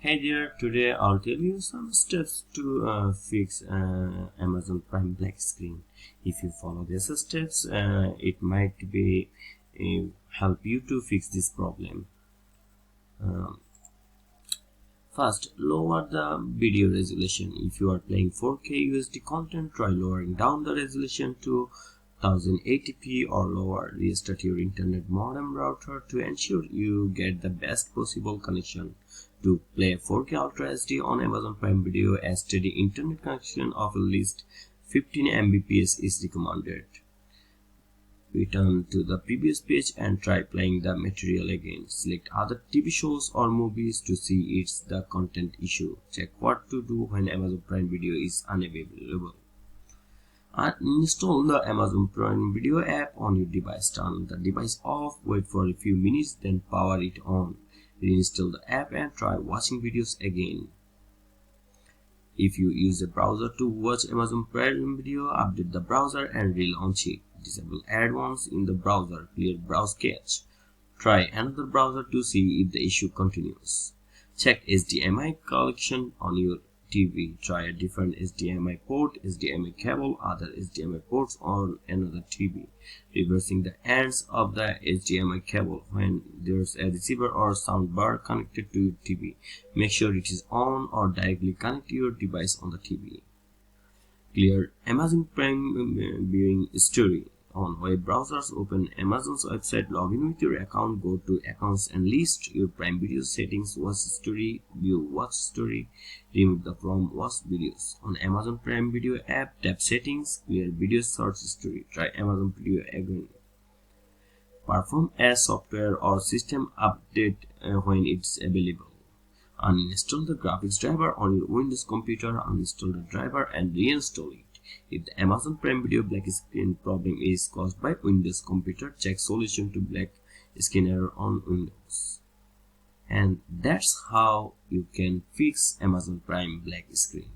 Hey there, today I'll tell you some steps to fix Amazon Prime black screen. If you follow these steps, it might be help you to fix this problem. Um, First, lower the video resolution. If you are playing 4K USD content, try lowering down the resolution to 1080p or lower. Restart your internet modem router to ensure you get the best possible connection. To play 4K Ultra HD on Amazon Prime Video, a steady internet connection of at least 15 Mbps is recommended. Return to the previous page and try playing the material again. Select other TV shows or movies to see it's the content issue. Check what to do when Amazon Prime Video is unavailable. Uninstall the Amazon Prime Video app on your device. Turn the device off, wait for a few minutes, then power it on. Reinstall the app and try watching videos again. If you use a browser to watch Amazon Prime Video, update the browser and relaunch it. Disable add-ons in the browser. Clear browse cache. Try another browser to see if the issue continues. Check HDMI connection on your TV. Try a different HDMI port, HDMI cable, other HDMI ports on another TV. Reversing the ends of the HDMI cable when there's a receiver or soundbar connected to your TV. Make sure it is on or directly connect your device on the TV. Clear Amazon Prime viewing history. On web browsers, open Amazon's website, log in with your account, go to accounts and list your Prime Video settings, watch history, view watch history, remove the from watch videos. On Amazon Prime Video app, tap settings, clear video search history, try Amazon Video again. Perform a software or system update when it's available. Uninstall the graphics driver on your Windows computer, uninstall the driver and reinstall it. If the Amazon Prime Video black screen problem is caused by Windows computer, check solution to black screen error on Windows. And that's how you can fix Amazon Prime black screen.